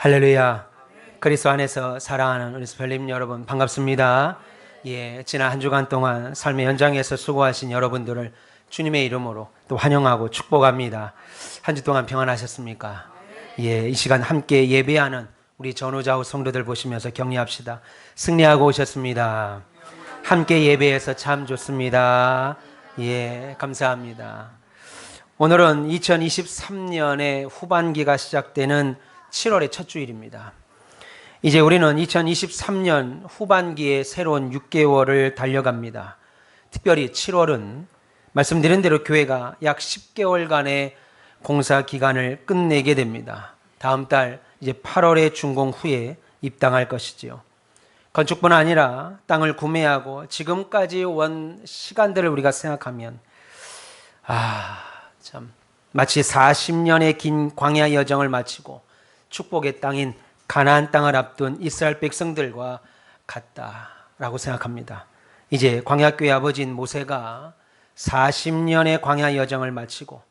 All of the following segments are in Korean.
할렐루야. 그리스도 안에서 사랑하는 우리 스펠림 여러분 반갑습니다. 지난 한 주간 동안 삶의 현장에서 수고하신 여러분들을 주님의 이름으로 또 환영하고 축복합니다. 한 주 동안 평안하셨습니까? 이 시간 함께 예배하는 우리 전후좌우 성도들 보시면서 격려합시다. 승리하고 오셨습니다. 함께 예배해서 참 좋습니다. 감사합니다. 오늘은 2023년의 후반기가 시작되는 7월의 첫 주일입니다. 이제 우리는 2023년 후반기의 새로운 6개월을 달려갑니다. 특별히 7월은 말씀드린 대로 교회가 약 10개월간의 공사 기간을 끝내게 됩니다. 다음 달 이제 8월의 준공 후에 입당할 것이지요. 건축뿐 아니라 땅을 구매하고 지금까지 온 시간들을 우리가 생각하면 마치 40년의 긴 광야 여정을 마치고 축복의 땅인 가나안 땅을 앞둔 이스라엘 백성들과 같다라고 생각합니다. 이제 광야교회 아버지인 모세가 40년의 광야 여정을 마치고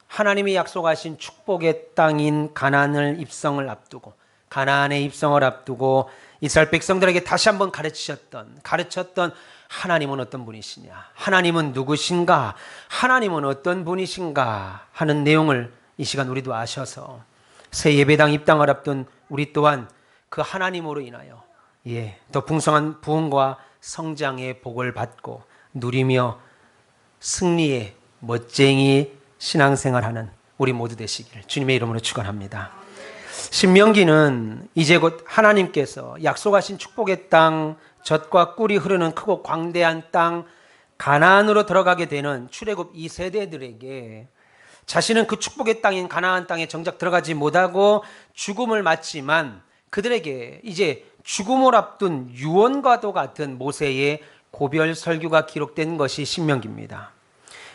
하나님이 약속하신 축복의 땅인 가나안의 입성을 앞두고 이스라엘 백성들에게 다시 한번 가르쳤던 하나님은 어떤 분이시냐, 하나님은 누구신가, 하나님은 어떤 분이신가 하는 내용을 이 시간 우리도 아셔서 새 예배당 입당을 앞둔 우리 또한 그 하나님으로 인하여 더 풍성한 부흥과 성장의 복을 받고 누리며 승리의 멋쟁이 신앙생활하는 우리 모두 되시기를 주님의 이름으로 축원합니다. 신명기는 이제 곧 하나님께서 약속하신 축복의 땅, 젖과 꿀이 흐르는 크고 광대한 땅 가나안으로 들어가게 되는 출애굽 2세대들에게 자신은 그 축복의 땅인 가나안 땅에 정작 들어가지 못하고 죽음을 맞지만 그들에게 이제 죽음을 앞둔 유언과도 같은 모세의 고별 설교가 기록된 것이 신명기입니다.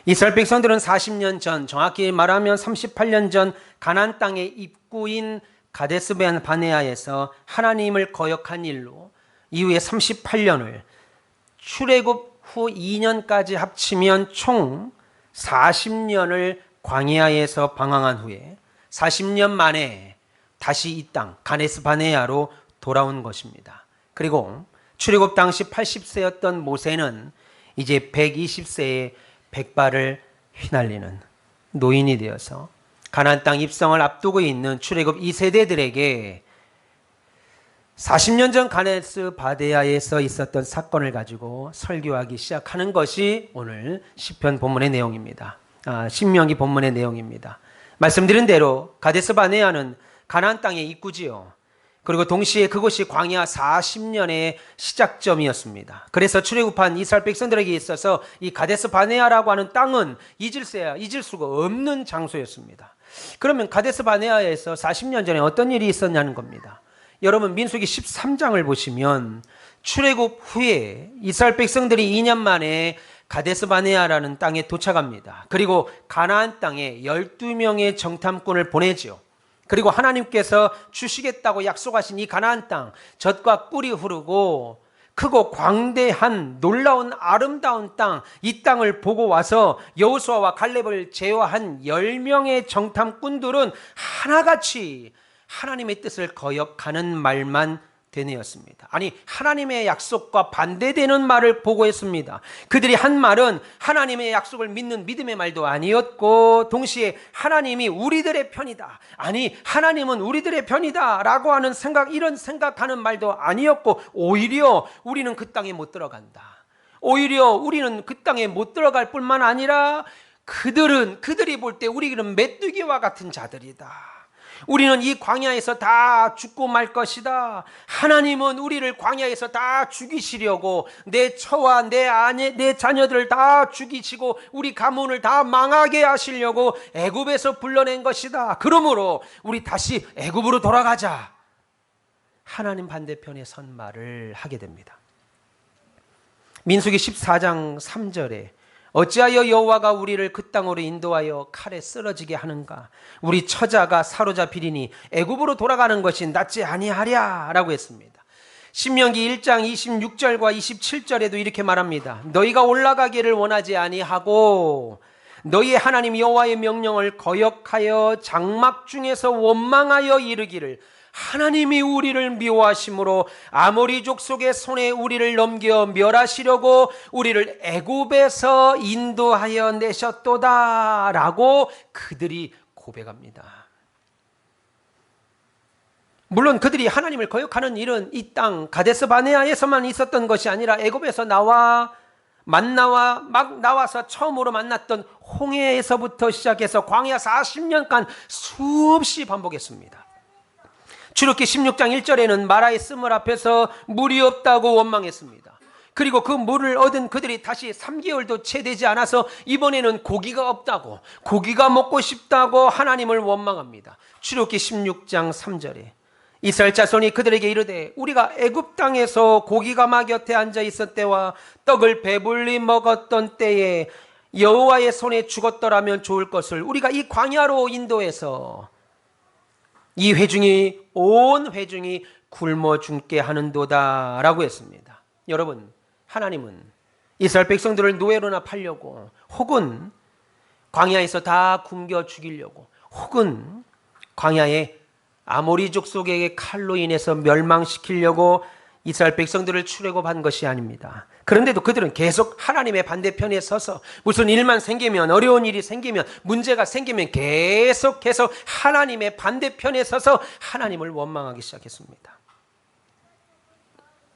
이스라엘 백성들은 40년 전, 정확히 말하면 38년 전 가나안 땅의 입구인 가데스 바네아에서 하나님을 거역한 일로 이후에 38년을 출애굽 후 2년까지 합치면 총 40년을 광야에서 방황한 후에 40년 만에 다시 이 땅 가데스 바네아로 돌아온 것입니다. 그리고 출애굽 당시 80세였던 모세는 이제 120세에 백발을 휘날리는 노인이 되어서 가나안 땅 입성을 앞두고 있는 출애굽 2세대들에게 40년 전 가데스 바네아에서 있었던 사건을 가지고 설교하기 시작하는 것이 오늘 시편 본문의 내용입니다. 신명기 본문의 내용입니다. 말씀드린 대로 가데스 바네아는 가나안 땅의 입구지요. 그리고 동시에 그곳이 광야 40년의 시작점이었습니다. 그래서 출애굽한 이스라엘 백성들에게 있어서 이 가데스 바네아라고 하는 땅은 잊을 수가 없는 장소였습니다. 그러면 가데스 바네아에서 40년 전에 어떤 일이 있었냐는 겁니다. 여러분 민수기 13장을 보시면 출애굽 후에 이스라엘 백성들이 2년 만에 가데스 바네아라는 땅에 도착합니다. 그리고 가나안 땅에 12명의 정탐꾼을 보내죠. 그리고 하나님께서 주시겠다고 약속하신 이 가나안 땅, 젖과 꿀이 흐르고 크고 광대한 놀라운 아름다운 땅, 이 땅을 보고 와서 여호수아와 갈렙을 제어한 10명의 정탐꾼들은 하나같이 하나님의 뜻을 거역하는 말만 되뇌었습니다. 아니, 하나님의 약속과 반대되는 말을 보고했습니다. 그들이 한 말은 하나님의 약속을 믿는 믿음의 말도 아니었고 동시에 하나님이 우리들의 편이다, 아니 하나님은 우리들의 편이다 라고 하는 이런 생각하는 말도 아니었고 오히려 우리는 그 땅에 못 들어간다, 오히려 우리는 그 땅에 못 들어갈 뿐만 아니라 그들이 볼 때 우리는 메뚜기와 같은 자들이다, 우리는 이 광야에서 다 죽고 말 것이다, 하나님은 우리를 광야에서 다 죽이시려고 내 처와 내 아내 내 자녀들을 다 죽이시고 우리 가문을 다 망하게 하시려고 애굽에서 불러낸 것이다, 그러므로 우리 다시 애굽으로 돌아가자, 하나님 반대편에 선 말을 하게 됩니다. 민수기 14장 3절에 어찌하여 여호와가 우리를 그 땅으로 인도하여 칼에 쓰러지게 하는가, 우리 처자가 사로잡히리니 애굽으로 돌아가는 것이 낫지 아니하랴 라고 했습니다. 신명기 1장 26절과 27절에도 이렇게 말합니다. 너희가 올라가기를 원하지 아니하고 너희 하나님 여호와의 명령을 거역하여 장막 중에서 원망하여 이르기를 하나님이 우리를 미워하심으로 아모리 족속의 손에 우리를 넘겨 멸하시려고 우리를 애굽에서 인도하여 내셨도다라고 그들이 고백합니다. 물론 그들이 하나님을 거역하는 일은 이 땅 가데스 바네아에서만 있었던 것이 아니라 애굽에서 만나와 막 나와서 처음으로 만났던 홍해에서부터 시작해서 광야 40년간 수없이 반복했습니다. 출애굽기 16장 1절에는 마라의 씀을 앞에서 물이 없다고 원망했습니다. 그리고 그 물을 얻은 그들이 다시 3개월도 채 되지 않아서 이번에는 고기가 없다고, 고기가 먹고 싶다고 하나님을 원망합니다. 출애굽기 16장 3절에 이스라엘 자손이 그들에게 이르되 우리가 애굽 땅에서 고기가마 곁에 앉아 있을 때와 떡을 배불리 먹었던 때에 여호와의 손에 죽었더라면 좋을 것을 우리가 이 광야로 인도해서 이 회중이 온 회중이 굶어 죽게 하는도다 라고 했습니다. 여러분, 하나님은 이스라엘 백성들을 노예로나 팔려고, 혹은 광야에서 다 굶겨 죽이려고, 혹은 광야에 아모리 족속에게 칼로 인해서 멸망시키려고 이스라엘 백성들을 출애굽한 것이 아닙니다. 그런데도 그들은 계속 하나님의 반대편에 서서 무슨 일만 생기면, 어려운 일이 생기면, 문제가 생기면 계속해서 하나님의 반대편에 서서 하나님을 원망하기 시작했습니다.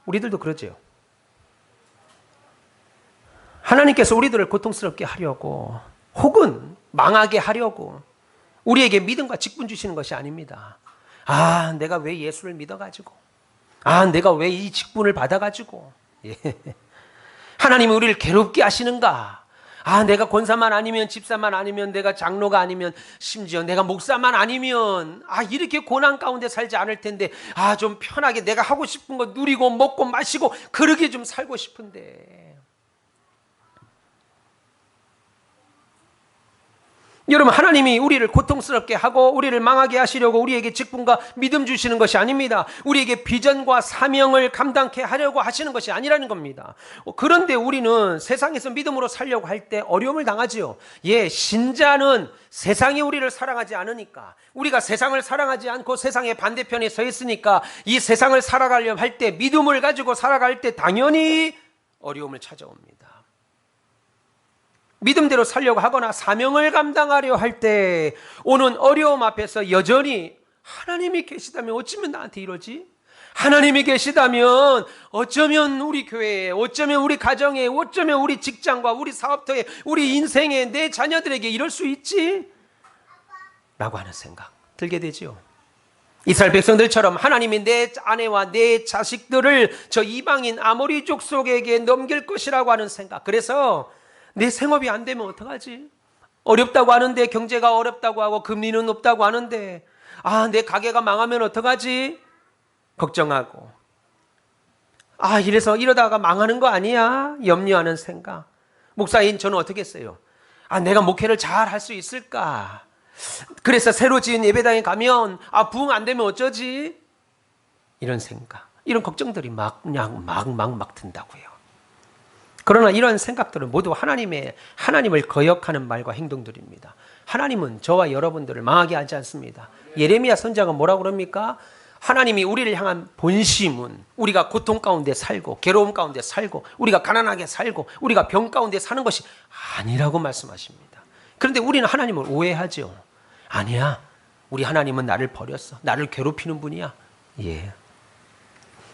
우리들도 그러죠. 하나님께서 우리들을 고통스럽게 하려고, 혹은 망하게 하려고 우리에게 믿음과 직분 주시는 것이 아닙니다. 아, 내가 왜 예수를 믿어가지고, 아, 내가 왜 이 직분을 받아가지고, 예. 하나님이 우리를 괴롭게 하시는가? 아, 내가 권사만 아니면, 집사만 아니면, 내가 장로가 아니면, 심지어 내가 목사만 아니면, 아, 이렇게 고난 가운데 살지 않을 텐데, 아, 좀 편하게 내가 하고 싶은 거 누리고 먹고 마시고 그러게 좀 살고 싶은데. 여러분, 하나님이 우리를 고통스럽게 하고 우리를 망하게 하시려고 우리에게 직분과 믿음 주시는 것이 아닙니다. 우리에게 비전과 사명을 감당케 하려고 하시는 것이 아니라는 겁니다. 그런데 우리는 세상에서 믿음으로 살려고 할 때 어려움을 당하지요. 예, 신자는 세상이 우리를 사랑하지 않으니까, 우리가 세상을 사랑하지 않고 세상의 반대편에 서 있으니까 이 세상을 살아가려고 할 때, 믿음을 가지고 살아갈 때 당연히 어려움을 찾아옵니다. 믿음대로 살려고 하거나 사명을 감당하려 할 때 오는 어려움 앞에서 여전히 하나님이 계시다면 어쩌면 나한테 이러지? 하나님이 계시다면 어쩌면 우리 교회에, 어쩌면 우리 가정에, 어쩌면 우리 직장과 우리 사업터에, 우리 인생에, 내 자녀들에게 이럴 수 있지? 라고 하는 생각 들게 되지요. 이스라엘 백성들처럼 하나님이 내 아내와 내 자식들을 저 이방인 아모리 족속에게 넘길 것이라고 하는 생각. 그래서 내 생업이 안 되면 어떡하지? 어렵다고 하는데, 경제가 어렵다고 하고 금리는 높다고 하는데, 아, 내 가게가 망하면 어떡하지? 걱정하고, 아, 이러다가 망하는 거 아니야? 염려하는 생각. 목사인 저는 어떻게 했어요? 아, 내가 목회를 잘 할 수 있을까? 그래서 새로 지은 예배당에 가면 아, 부흥 안 되면 어쩌지? 이런 생각, 이런 걱정들이 막 든다고요. 그러나 이런 생각들은 모두 하나님을 거역하는 말과 행동들입니다. 하나님은 저와 여러분들을 망하게 하지 않습니다. 예레미야 선지자가 뭐라고 그럽니까? 하나님이 우리를 향한 본심은 우리가 고통 가운데 살고, 괴로움 가운데 살고, 우리가 가난하게 살고, 우리가 병 가운데 사는 것이 아니라고 말씀하십니다. 그런데 우리는 하나님을 오해하죠. 아니야, 우리 하나님은 나를 버렸어, 나를 괴롭히는 분이야. 예.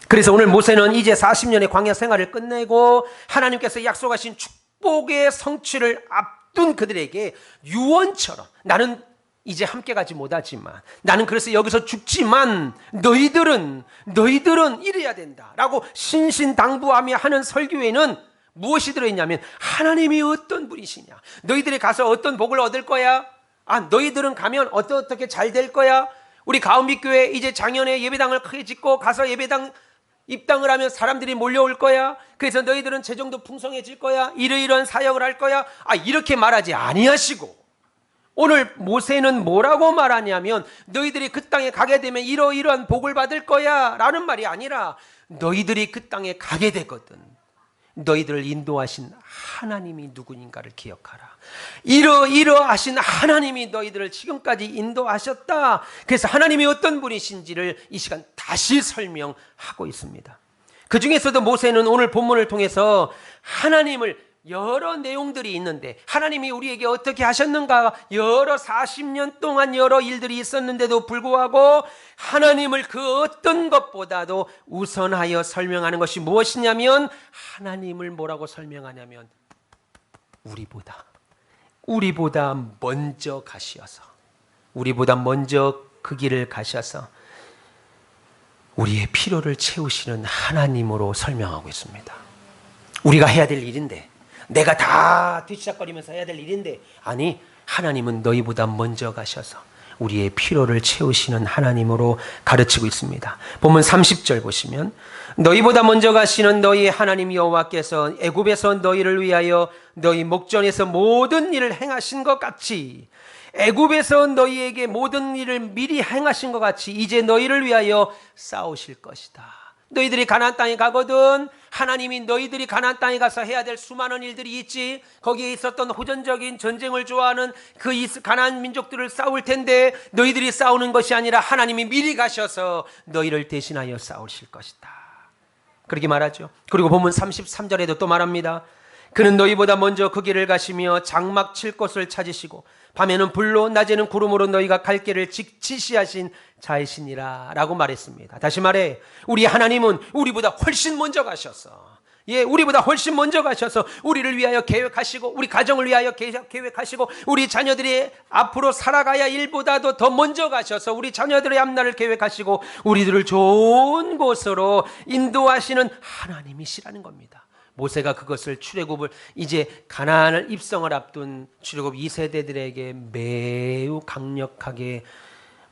그래서 오늘 모세는 이제 40년의 광야 생활을 끝내고 하나님께서 약속하신 축복의 성취를 앞둔 그들에게 유언처럼, 나는 이제 함께 가지 못하지만, 나는 그래서 여기서 죽지만 너희들은 이래야 된다라고 신신당부하며 하는 설교에는 무엇이 들어있냐면, 하나님이 어떤 분이시냐, 너희들이 가서 어떤 복을 얻을 거야, 아, 너희들은 가면 어떻게 잘 될 거야, 우리 가은빛교회 이제 작년에 예배당을 크게 짓고 가서 예배당 입당을 하면 사람들이 몰려올 거야, 그래서 너희들은 재정도 풍성해질 거야, 이러이러한 사역을 할 거야, 아, 이렇게 말하지 아니하시고, 오늘 모세는 뭐라고 말하냐면, 너희들이 그 땅에 가게 되면 이러이러한 복을 받을 거야 라는 말이 아니라, 너희들이 그 땅에 가게 되거든, 너희들을 인도하신 하나님이 누구인가를 기억하라. 이러하신 하나님이 너희들을 지금까지 인도하셨다. 그래서 하나님이 어떤 분이신지를 이 시간 다시 설명하고 있습니다. 그 중에서도 모세는 오늘 본문을 통해서 하나님을 여러 내용들이 있는데 하나님이 우리에게 어떻게 하셨는가, 여러 40년 동안 여러 일들이 있었는데도 불구하고 하나님을 그 어떤 것보다도 우선하여 설명하는 것이 무엇이냐면, 하나님을 뭐라고 설명하냐면 우리보다 먼저 가시어서, 우리보다 먼저 그 길을 가셔서 우리의 필요를 채우시는 하나님으로 설명하고 있습니다. 우리가 해야 될 일인데, 내가 다 뒤치작거리면서 해야 될 일인데, 아니, 하나님은 너희보다 먼저 가셔서 우리의 필요를 채우시는 하나님으로 가르치고 있습니다. 본문 30절 보시면, 너희보다 먼저 가시는 너희의 하나님 여호와께서 애굽에서 너희를 위하여 너희 목전에서 모든 일을 행하신 것 같이, 애굽에서 너희에게 모든 일을 미리 행하신 것 같이 이제 너희를 위하여 싸우실 것이다. 너희들이 가나안 땅에 가거든 하나님이 너희들이 가나안 땅에 가서 해야 될 수많은 일들이 있지. 거기에 있었던 호전적인 전쟁을 좋아하는 그 가나안 민족들을 싸울 텐데, 너희들이 싸우는 것이 아니라 하나님이 미리 가셔서 너희를 대신하여 싸우실 것이다, 그렇게 말하죠. 그리고 본문 33절에도 또 말합니다. 그는 너희보다 먼저 그 길을 가시며 장막 칠 곳을 찾으시고 밤에는 불로 낮에는 구름으로 너희가 갈 길을 지시하신 자이시니라 라고 말했습니다. 다시 말해, 우리 하나님은 우리보다 훨씬 먼저 가셔서, 우리보다 훨씬 먼저 가셔서 우리를 위하여 계획하시고, 우리 가정을 위하여 계획하시고, 우리 자녀들이 앞으로 살아가야 일보다도 더 먼저 가셔서 우리 자녀들의 앞날을 계획하시고 우리들을 좋은 곳으로 인도하시는 하나님이시라는 겁니다. 모세가 그것을 출애굽을, 이제 가나안을 입성을 앞둔 출애굽 2세대들에게 매우 강력하게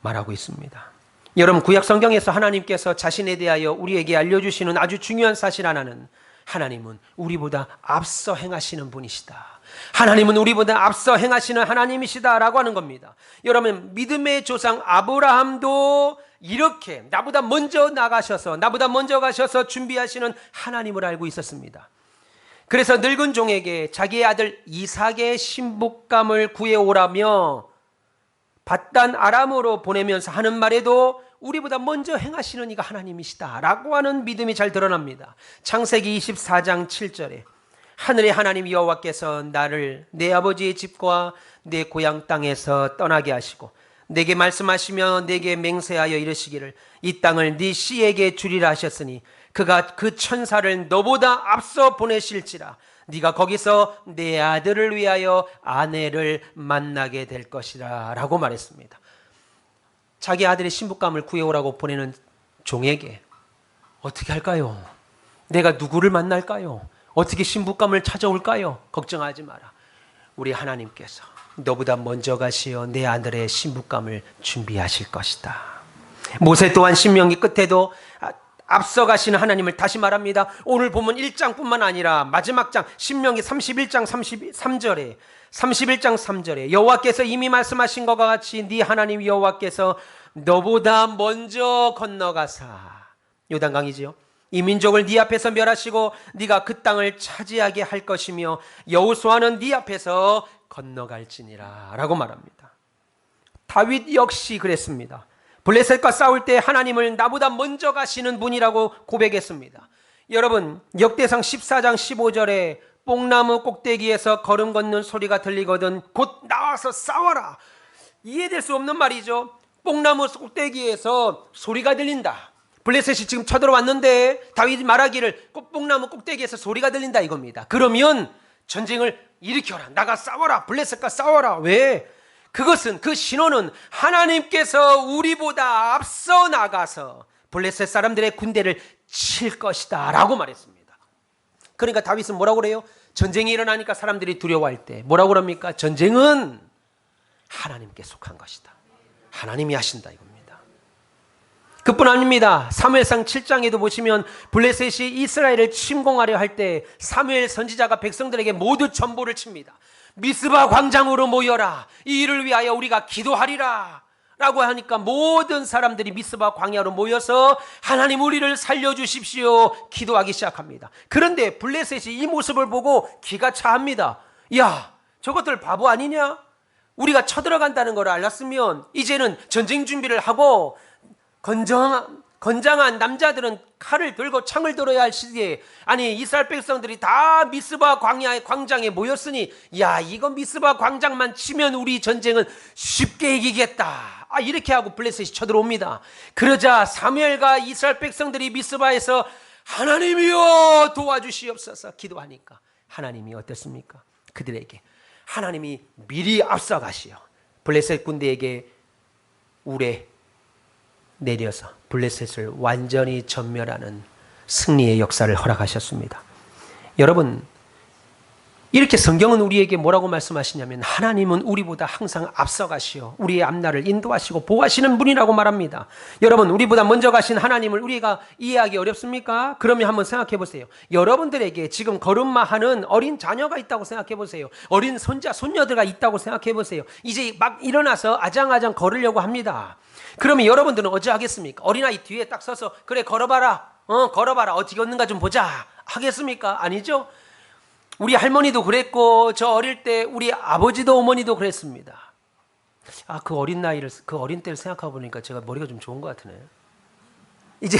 말하고 있습니다. 여러분, 구약 성경에서 하나님께서 자신에 대하여 우리에게 알려주시는 아주 중요한 사실 하나는, 하나님은 우리보다 앞서 행하시는 분이시다, 하나님은 우리보다 앞서 행하시는 하나님이시다 라고 하는 겁니다. 여러분, 믿음의 조상 아브라함도 이렇게 나보다 먼저 나가셔서, 나보다 먼저 가셔서 준비하시는 하나님을 알고 있었습니다. 그래서 늙은 종에게 자기의 아들 이삭의 신부감을 구해오라며 밧단 아람으로 보내면서 하는 말에도 우리보다 먼저 행하시는 이가 하나님이시다 라고 하는 믿음이 잘 드러납니다. 창세기 24장 7절에 하늘의 하나님 여호와께서 나를 내 아버지의 집과 내 고향 땅에서 떠나게 하시고 내게 말씀하시며 내게 맹세하여 이르시기를 이 땅을 네 씨에게 주리라 하셨으니 그가 그 천사를 너보다 앞서 보내실지라 네가 거기서 내 아들을 위하여 아내를 만나게 될 것이라 라고 말했습니다. 자기 아들의 신부감을 구해오라고 보내는 종에게 어떻게 할까요? 내가 누구를 만날까요? 어떻게 신부감을 찾아올까요? 걱정하지 마라. 우리 하나님께서 너보다 먼저 가시어 내 아들의 신부감을 준비하실 것이다. 모세 또한 신명기 끝에도 앞서 가시는 하나님을 다시 말합니다. 오늘 보면 1장뿐만 아니라 마지막 장 신명기 31장 31장 3절에 여호와께서 이미 말씀하신 것과 같이 네 하나님 여호와께서 너보다 먼저 건너가사, 요단강이지요, 이 민족을 네 앞에서 멸하시고 네가 그 땅을 차지하게 할 것이며 여호수아는 네 앞에서 건너갈지니라 라고 말합니다. 다윗 역시 그랬습니다. 블레셋과 싸울 때 하나님을 나보다 먼저 가시는 분이라고 고백했습니다. 여러분, 역대상 14장 15절에 뽕나무 꼭대기에서 걸음 걷는 소리가 들리거든 곧 나와서 싸워라. 이해될 수 없는 말이죠. 뽕나무 꼭대기에서 소리가 들린다. 블레셋이 지금 쳐들어왔는데 다윗이 말하기를 뽕나무 꼭대기에서 소리가 들린다 이겁니다. 그러면 전쟁을 일으켜라, 나가 싸워라, 블레셋과 싸워라. 왜? 그것은, 그 신호는 하나님께서 우리보다 앞서 나가서 블레셋 사람들의 군대를 칠 것이다 라고 말했습니다. 그러니까 다윗은 뭐라고 그래요? 전쟁이 일어나니까 사람들이 두려워할 때 뭐라고 그럽니까? 전쟁은 하나님께 속한 것이다, 하나님이 하신다 이겁니다. 그뿐 아닙니다. 사무엘상 7장에도 보시면 블레셋이 이스라엘을 침공하려 할 때 사무엘 선지자가 백성들에게 모두 전보를 칩니다. 미스바 광장으로 모여라, 이 일을 위하여 우리가 기도하리라 라고 하니까 모든 사람들이 미스바 광야로 모여서 하나님 우리를 살려주십시오 기도하기 시작합니다. 그런데 블레셋이 이 모습을 보고 기가 차합니다. 야, 저것들 바보 아니냐? 우리가 쳐들어간다는 걸 알았으면 이제는 전쟁 준비를 하고 건장한 남자들은 칼을 들고 창을 들어야 할 시기에, 아니 이스라엘 백성들이 다 미스바 광야의 광장에 모였으니 야, 이거 미스바 광장만 치면 우리 전쟁은 쉽게 이기겠다, 이렇게 하고 블레셋이 쳐들어옵니다. 그러자 사무엘과 이스라엘 백성들이 미스바에서 하나님이여 도와주시옵소서 기도하니까 하나님이 어땠습니까? 그들에게 하나님이 미리 앞서가시어 블레셋 군대에게 우레 내려서 블레셋을 완전히 전멸하는 승리의 역사를 허락하셨습니다. 여러분, 이렇게 성경은 우리에게 뭐라고 말씀하시냐면 하나님은 우리보다 항상 앞서가시어 우리의 앞날을 인도하시고 보호하시는 분이라고 말합니다. 여러분, 우리보다 먼저 가신 하나님을 우리가 이해하기 어렵습니까? 그러면 한번 생각해 보세요. 여러분들에게 지금 걸음마하는 어린 자녀가 있다고 생각해 보세요. 어린 손자, 손녀들가 있다고 생각해 보세요. 이제 막 일어나서 아장아장 걸으려고 합니다. 그러면 여러분들은 어찌 하겠습니까? 어린아이 뒤에 딱 서서 그래 걸어봐라, 걸어봐라, 어떻게 걷는가 좀 보자 하겠습니까? 아니죠? 우리 할머니도 그랬고 저 어릴 때 우리 아버지도 어머니도 그랬습니다. 그 어린 나이를, 그 어린 때를 생각하고 보니까 제가 머리가 좀 좋은 것 같으네요. 이제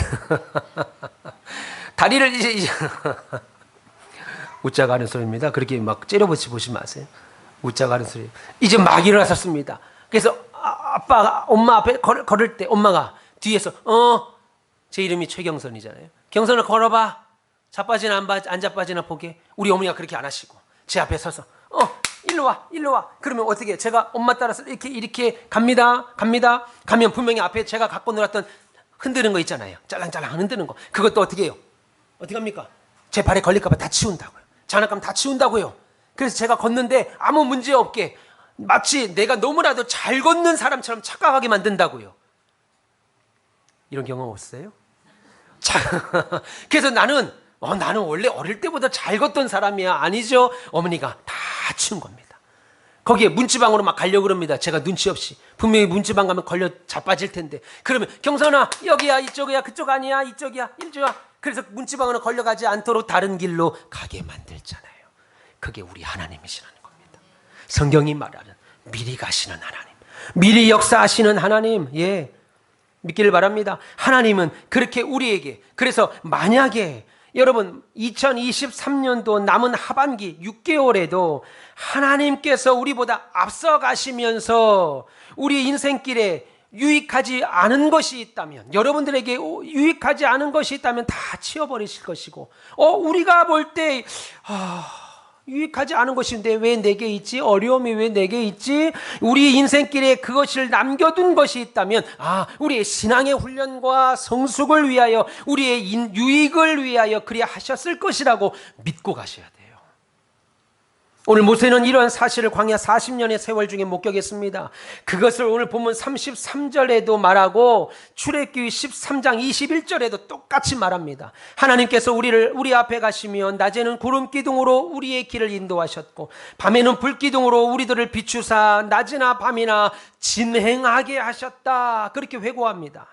다리를 이제 웃자가 하는 소리입니다. 그렇게 막 째려보지 보지 마세요. 웃자가 하는 소리. 이제 막 일어났었습니다. 그래서 아빠, 엄마 앞에 걸을 때 엄마가 뒤에서 제 이름이 최경선이잖아요. 경선을 걸어봐. 자빠지나 안 자빠지나 보게. 우리 어머니가 그렇게 안 하시고 제 앞에 서서 일로 와. 그러면 어떻게, 제가 엄마 따라서 이렇게 갑니다. 가면 분명히 앞에 제가 갖고 놀았던 흔드는 거 있잖아요. 짤랑짤랑 흔드는 거. 그것도 어떻게 해요? 어떻게 합니까? 제 발에 걸릴까 봐 다 치운다고요. 장난감 다 치운다고요. 그래서 제가 걷는데 아무 문제 없게 마치 내가 너무나도 잘 걷는 사람처럼 착각하게 만든다고요. 이런 경험 없어요? 그래서 나는 원래 어릴 때보다 잘 걷던 사람이야. 아니죠. 어머니가 다 치운 겁니다. 거기에 문지방으로 막 가려고 그럽니다. 제가 눈치 없이. 분명히 문지방 가면 걸려 자빠질 텐데. 그러면 경선아, 여기야, 이쪽이야, 그쪽 아니야, 이쪽이야, 이쪽이야. 그래서 문지방으로 걸려가지 않도록 다른 길로 가게 만들잖아요. 그게 우리 하나님이시라는 겁니다. 성경이 말하는 미리 가시는 하나님, 미리 역사하시는 하나님, 예, 믿기를 바랍니다. 하나님은 그렇게 우리에게, 그래서 만약에 여러분 2023년도 남은 하반기 6개월에도 하나님께서 우리보다 앞서 가시면서 우리 인생길에 유익하지 않은 것이 있다면, 여러분들에게 유익하지 않은 것이 있다면 다 치워버리실 것이고, 우리가 볼 때 유익하지 않은 것인데 왜 내게 있지? 어려움이 왜 내게 있지? 우리 인생길에 그것을 남겨둔 것이 있다면 우리의 신앙의 훈련과 성숙을 위하여, 우리의 유익을 위하여 그리 하셨을 것이라고 믿고 가셔야 돼요. 오늘 모세는 이러한 사실을 광야 40년의 세월 중에 목격했습니다. 그것을 오늘 본문 33절에도 말하고 출애굽기 13장 21절에도 똑같이 말합니다. 하나님께서 우리 앞에 가시며 낮에는 구름 기둥으로 우리의 길을 인도하셨고 밤에는 불 기둥으로 우리들을 비추사 낮이나 밤이나 진행하게 하셨다. 그렇게 회고합니다.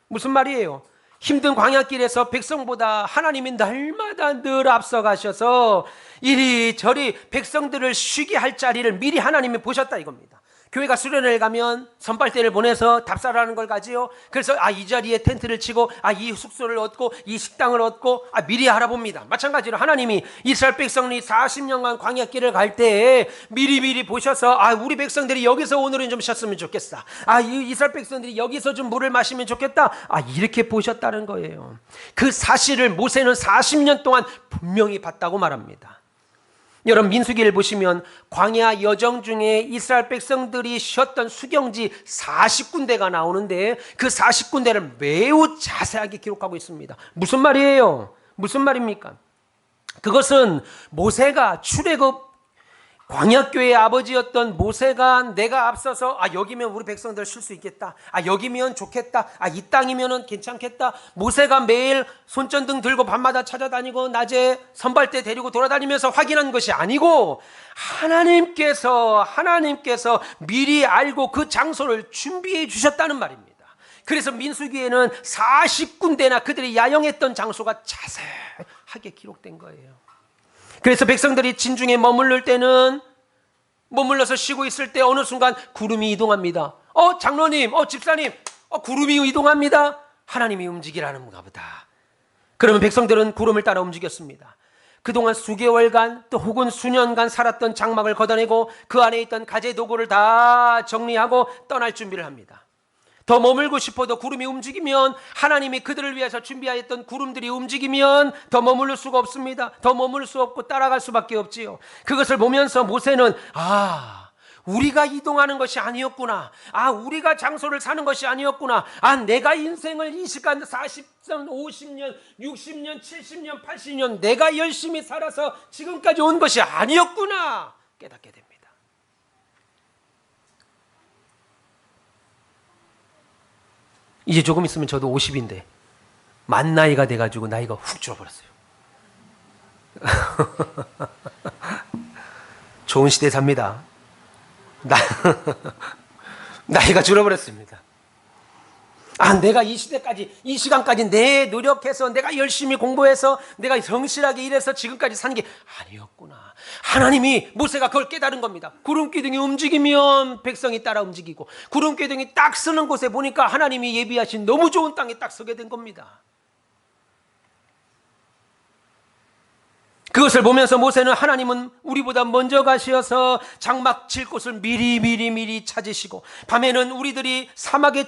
무슨 말이에요? 힘든 광야길에서 백성보다 하나님이 날마다 늘 앞서가셔서 이리저리 백성들을 쉬게 할 자리를 미리 하나님이 보셨다 이겁니다. 교회가 수련회를 가면 선발대를 보내서 답사라는 걸 가지요. 그래서 이 자리에 텐트를 치고 이 숙소를 얻고 이 식당을 얻고 미리 알아봅니다. 마찬가지로 하나님이 이스라엘 백성이 40년간 광야길을 갈 때 미리 보셔서 우리 백성들이 여기서 오늘은 좀 쉬었으면 좋겠어. 이스라엘 백성들이 여기서 좀 물을 마시면 좋겠다. 이렇게 보셨다는 거예요. 그 사실을 모세는 40년 동안 분명히 봤다고 말합니다. 여러분 민수기를 보시면 광야 여정 중에 이스라엘 백성들이 쉬었던 수경지 40군데가 나오는데 그 40군데를 매우 자세하게 기록하고 있습니다. 무슨 말이에요? 무슨 말입니까? 그것은 모세가 출애굽 광야교회의 아버지였던 모세가 내가 앞서서 여기면 우리 백성들 쉴 수 있겠다. 여기면 좋겠다. 이 땅이면 괜찮겠다. 모세가 매일 손전등 들고 밤마다 찾아다니고 낮에 선발대 데리고 돌아다니면서 확인한 것이 아니고 하나님께서 미리 알고 그 장소를 준비해 주셨다는 말입니다. 그래서 민수기에는 40군데나 그들이 야영했던 장소가 자세하게 기록된 거예요. 그래서 백성들이 진중에 머물러 쉬고 있을 때 어느 순간 구름이 이동합니다. 장로님, 집사님, 구름이 이동합니다. 하나님이 움직이라는가 보다. 그러면 백성들은 구름을 따라 움직였습니다. 그동안 수개월간 또 혹은 수년간 살았던 장막을 걷어내고 그 안에 있던 가재 도구를 다 정리하고 떠날 준비를 합니다. 더 머물고 싶어도 구름이 움직이면, 하나님이 그들을 위해서 준비하였던 구름들이 움직이면 더 머무를 수가 없습니다. 더 머무를 수 없고 따라갈 수밖에 없지요. 그것을 보면서 모세는 우리가 이동하는 것이 아니었구나. 우리가 장소를 사는 것이 아니었구나. 내가 인생을 이 시간 40년, 50년, 60년, 70년, 80년 내가 열심히 살아서 지금까지 온 것이 아니었구나 깨닫게 됩니다. 이제 조금 있으면 저도 50인데 만 나이가 돼가지고 나이가 훅 줄어버렸어요. 좋은 시대 삽니다. 나이가 줄어버렸습니다. 내가 이 시간까지 내 노력해서 내가 열심히 공부해서 내가 성실하게 일해서 지금까지 사는 게 아니었구나. 하나님이, 모세가 그걸 깨달은 겁니다. 구름기둥이 움직이면 백성이 따라 움직이고, 구름기둥이 딱 서는 곳에 보니까 하나님이 예비하신 너무 좋은 땅에 딱 서게 된 겁니다. 그것을 보면서 모세는, 하나님은 우리보다 먼저 가셔서 장막 칠 곳을 미리 찾으시고, 밤에는 우리들이 사막의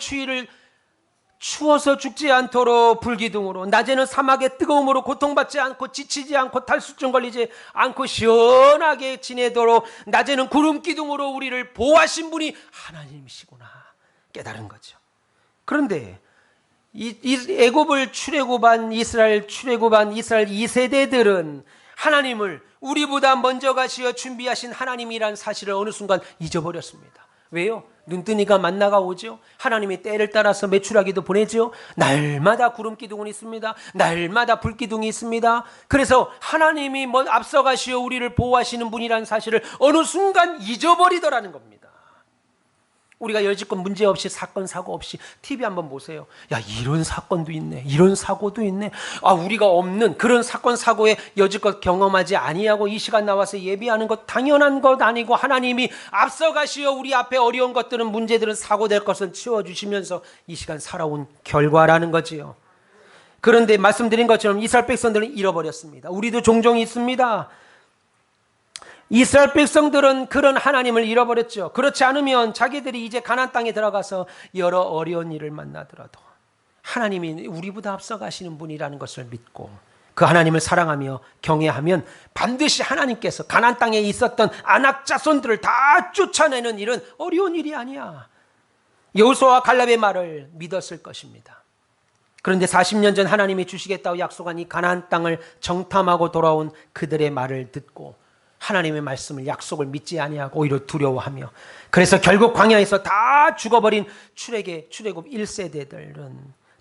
추워서 죽지 않도록 불기둥으로, 낮에는 사막의 뜨거움으로 고통받지 않고 지치지 않고 탈수증 걸리지 않고 시원하게 지내도록 낮에는 구름기둥으로 우리를 보호하신 분이 하나님이시구나 깨달은 거죠. 그런데 이 애굽을 출애굽한 이스라엘 2세대들은 하나님을, 우리보다 먼저 가시어 준비하신 하나님이란 사실을 어느 순간 잊어버렸습니다. 왜요? 눈뜨니까 만나가 오죠. 하나님이 때를 따라서 메추라기도 보내죠. 날마다 구름기둥은 있습니다. 날마다 불기둥이 있습니다. 그래서 하나님이 앞서 가시어 우리를 보호하시는 분이라는 사실을 어느 순간 잊어버리더라는 겁니다. 우리가 여지껏 문제없이 사건 사고 없이 TV 한번 보세요. 이런 사건도 있네, 이런 사고도 있네. 우리가 없는 그런 사건 사고에 여지껏 경험하지 아니하고 이 시간 나와서 예비하는 것 당연한 것 아니고, 하나님이 앞서 가시어 우리 앞에 어려운 것들은, 문제들은, 사고될 것은 치워주시면서 이 시간 살아온 결과라는 거지요. 그런데 말씀드린 것처럼 이스라엘 백성들은 잃어버렸습니다. 우리도 종종 있습니다. 이스라엘 백성들은 그런 하나님을 잃어버렸죠. 그렇지 않으면 자기들이 이제 가나안 땅에 들어가서 여러 어려운 일을 만나더라도 하나님이 우리보다 앞서가시는 분이라는 것을 믿고 그 하나님을 사랑하며 경외하면 반드시 하나님께서 가나안 땅에 있었던 아낙 자손들을 다 쫓아내는 일은 어려운 일이 아니야. 여호수아와 갈렙의 말을 믿었을 것입니다. 그런데 40년 전 하나님이 주시겠다고 약속한 이 가나안 땅을 정탐하고 돌아온 그들의 말을 듣고 하나님의 말씀을, 약속을 믿지 아니하고 오히려 두려워하며, 그래서 결국 광야에서 다 죽어버린 출애굽 1세대들은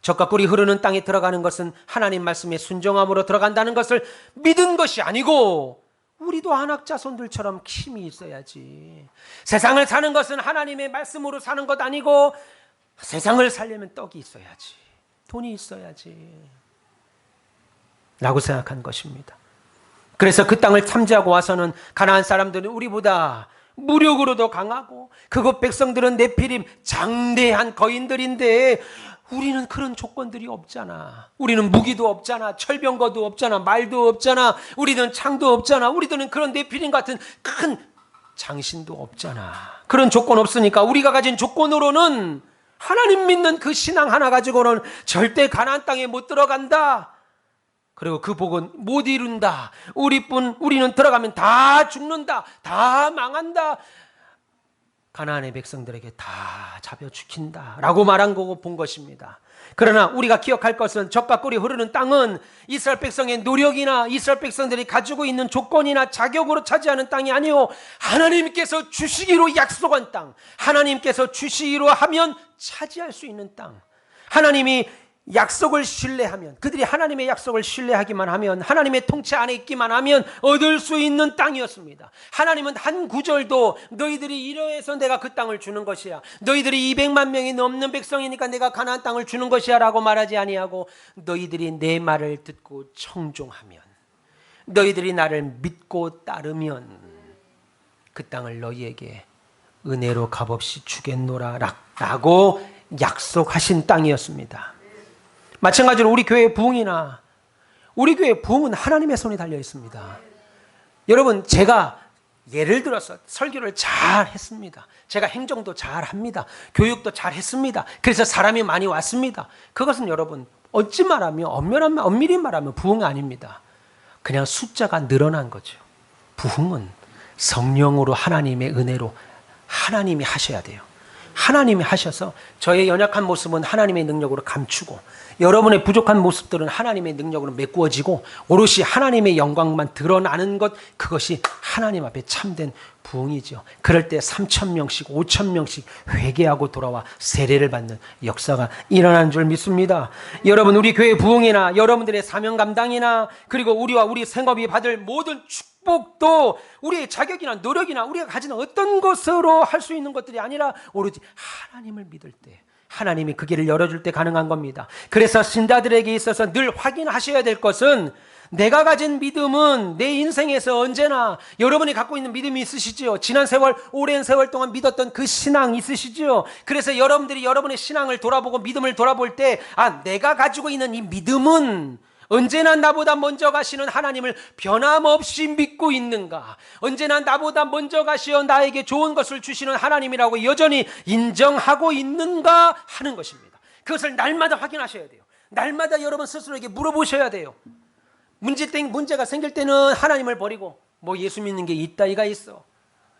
젖과 꿀이 흐르는 땅에 들어가는 것은 하나님 말씀에 순종함으로 들어간다는 것을 믿은 것이 아니고, 우리도 아낙 자손들처럼 힘이 있어야지. 세상을 사는 것은 하나님의 말씀으로 사는 것 아니고, 세상을 살려면 떡이 있어야지, 돈이 있어야지 라고 생각한 것입니다. 그래서 그 땅을 탐지하고 와서는 가나안 사람들은 우리보다 무력으로도 강하고 그곳 백성들은 네피림 장대한 거인들인데 우리는 그런 조건들이 없잖아. 우리는 무기도 없잖아. 철병거도 없잖아. 말도 없잖아. 우리는 창도 없잖아. 우리들은 그런 네피림 같은 큰 장신도 없잖아. 그런 조건 없으니까 우리가 가진 조건으로는, 하나님 믿는 그 신앙 하나 가지고는 절대 가나안 땅에 못 들어간다. 그리고 그 복은 못 이룬다. 우리는 들어가면 다 죽는다. 다 망한다. 가나안의 백성들에게 다 잡혀 죽힌다 라고 말한 거고 본 것입니다. 그러나 우리가 기억할 것은 젖과 꿀이 흐르는 땅은 이스라엘 백성의 노력이나 이스라엘 백성들이 가지고 있는 조건이나 자격으로 차지하는 땅이 아니요, 하나님께서 주시기로 약속한 땅, 하나님께서 주시기로 하면 차지할 수 있는 땅, 하나님이 약속을 신뢰하면, 그들이 하나님의 약속을 신뢰하기만 하면, 하나님의 통치 안에 있기만 하면 얻을 수 있는 땅이었습니다. 하나님은 한 구절도 너희들이 이러해서 내가 그 땅을 주는 것이야, 너희들이 200만 명이 넘는 백성이니까 내가 가나안 땅을 주는 것이야 라고 말하지 아니하고, 너희들이 내 말을 듣고 청종하면, 너희들이 나를 믿고 따르면 그 땅을 너희에게 은혜로 값없이 주겠노라 라고 약속하신 땅이었습니다. 마찬가지로 우리 교회의 부흥이나, 우리 교회의 부흥은 하나님의 손에 달려 있습니다. 여러분, 제가 예를 들어서 설교를 잘 했습니다. 제가 행정도 잘 합니다. 교육도 잘 했습니다. 그래서 사람이 많이 왔습니다. 그것은 여러분, 어찌 말하면, 엄밀히 말하면 부흥이 아닙니다. 그냥 숫자가 늘어난 거죠. 부흥은 성령으로, 하나님의 은혜로 하나님이 하셔야 돼요. 하나님이 하셔서 저의 연약한 모습은 하나님의 능력으로 감추고, 여러분의 부족한 모습들은 하나님의 능력으로 메꾸어지고, 오롯이 하나님의 영광만 드러나는 것, 그것이 하나님 앞에 참된 부흥이죠. 그럴 때 3,000명씩 5,000명씩 회개하고 돌아와 세례를 받는 역사가 일어나는 줄 믿습니다. 여러분, 우리 교회 부흥이나 여러분들의 사명 감당이나, 그리고 우리와 우리 생업이 받을 모든 축복도 우리의 자격이나 노력이나 우리가 가진 어떤 것으로 할 수 있는 것들이 아니라 오로지 하나님을 믿을 때, 하나님이 그 길을 열어줄 때 가능한 겁니다. 그래서 신자들에게 있어서 늘 확인하셔야 될 것은, 내가 가진 믿음은 내 인생에서 언제나, 여러분이 갖고 있는 믿음이 있으시지요. 지난 세월, 오랜 세월 동안 믿었던 그 신앙 있으시지요. 그래서 여러분들이 여러분의 신앙을 돌아보고 믿음을 돌아볼 때, 내가 가지고 있는 이 믿음은 언제나 나보다 먼저 가시는 하나님을 변함없이 믿고 있는가, 언제나 나보다 먼저 가시어 나에게 좋은 것을 주시는 하나님이라고 여전히 인정하고 있는가 하는 것입니다. 그것을 날마다 확인하셔야 돼요. 날마다 여러분 스스로에게 물어보셔야 돼요. 문제가 생길 때는 하나님을 버리고, 뭐 예수 믿는 게 있다, 있어,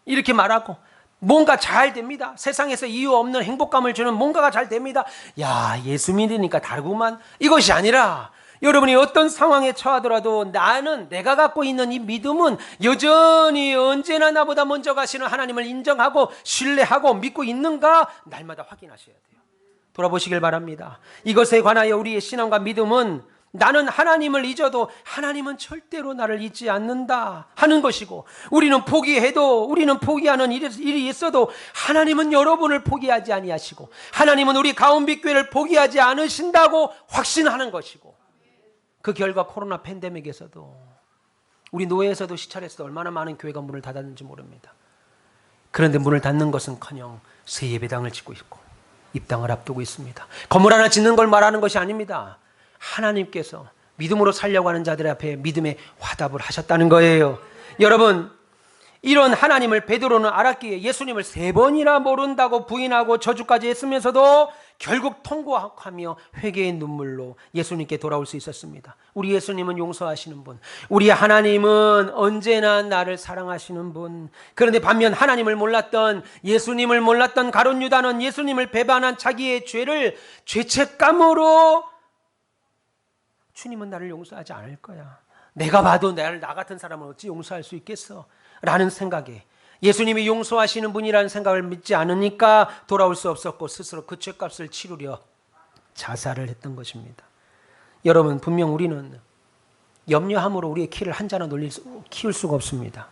이렇게 말하고, 뭔가 잘 됩니다. 세상에서 이유 없는 행복감을 주는 뭔가가 잘 됩니다. 야, 예수 믿으니까 다르구만. 이것이 아니라, 여러분이 어떤 상황에 처하더라도 내가 갖고 있는 이 믿음은 여전히 언제나 나보다 먼저 가시는 하나님을 인정하고 신뢰하고 믿고 있는가, 날마다 확인하셔야 돼요. 돌아보시길 바랍니다. 이것에 관하여 우리의 신앙과 믿음은, 나는 하나님을 잊어도 하나님은 절대로 나를 잊지 않는다 하는 것이고, 우리는 포기하는 일이 있어도 하나님은 여러분을 포기하지 아니하시고, 하나님은 우리 가온빛교회를 포기하지 않으신다고 확신하는 것이고, 그 결과 코로나 팬데믹에서도, 우리 노예에서도 시찰에서도 얼마나 많은 교회가 문을 닫았는지 모릅니다. 그런데 문을 닫는 것은커녕 새 예배당을 짓고 있고 입당을 앞두고 있습니다. 건물 하나 짓는 걸 말하는 것이 아닙니다. 하나님께서 믿음으로 살려고 하는 자들 앞에 믿음의 화답을 하셨다는 거예요. 여러분, 이런 하나님을 베드로는 알았기에 예수님을 3번이나 모른다고 부인하고 저주까지 했으면서도 결국 통곡하며 회개의 눈물로 예수님께 돌아올 수 있었습니다. 우리 예수님은 용서하시는 분, 우리 하나님은 언제나 나를 사랑하시는 분. 그런데 반면 하나님을 몰랐던, 예수님을 몰랐던 가룟 유다는 예수님을 배반한 자기의 죄를 죄책감으로, 주님은 나를 용서하지 않을 거야, 내가 봐도 나 같은 사람은 어찌 용서할 수 있겠어 라는 생각에, 예수님이 용서하시는 분이라는 생각을 믿지 않으니까 돌아올 수 없었고, 스스로 그 죄값을 치르려 자살을 했던 것입니다. 여러분, 분명 우리는 염려함으로 우리의 키를 한 자나 키울 수가 없습니다.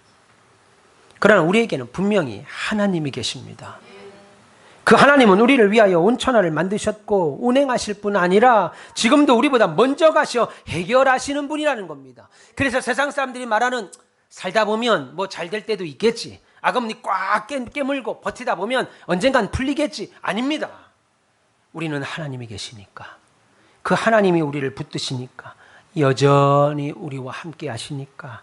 그러나 우리에게는 분명히 하나님이 계십니다. 그 하나님은 우리를 위하여 온천하를 만드셨고 운행하실 뿐 아니라 지금도 우리보다 먼저 가셔 해결하시는 분이라는 겁니다. 그래서 세상 사람들이 말하는, 살다 보면 뭐 잘 될 때도 있겠지, 악업니 꽉 깨물고 버티다 보면 언젠간 풀리겠지, 아닙니다. 우리는 하나님이 계시니까, 그 하나님이 우리를 붙드시니까, 여전히 우리와 함께 하시니까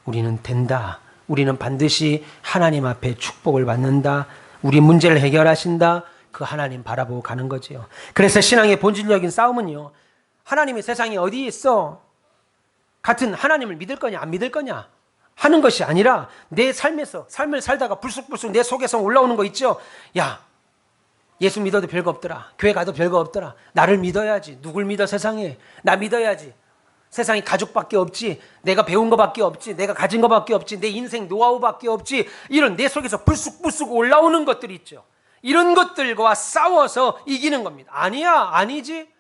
우리는 된다, 우리는 반드시 하나님 앞에 축복을 받는다, 우리 문제를 해결하신다, 그 하나님 바라보고 가는 거죠. 그래서 신앙의 본질적인 싸움은요, 하나님이 세상에 어디에 있어, 같은 하나님을 믿을 거냐 안 믿을 거냐 하는 것이 아니라, 내 삶을 살다가 불쑥불쑥 내 속에서 올라오는 거 있죠. 야, 예수 믿어도 별거 없더라. 교회 가도 별거 없더라. 나를 믿어야지. 누굴 믿어 세상에. 나 믿어야지. 세상에 가족밖에 없지. 내가 배운 것밖에 없지. 내가 가진 것밖에 없지. 내 인생 노하우밖에 없지. 이런 내 속에서 불쑥불쑥 올라오는 것들이 있죠. 이런 것들과 싸워서 이기는 겁니다. 아니야. 아니지.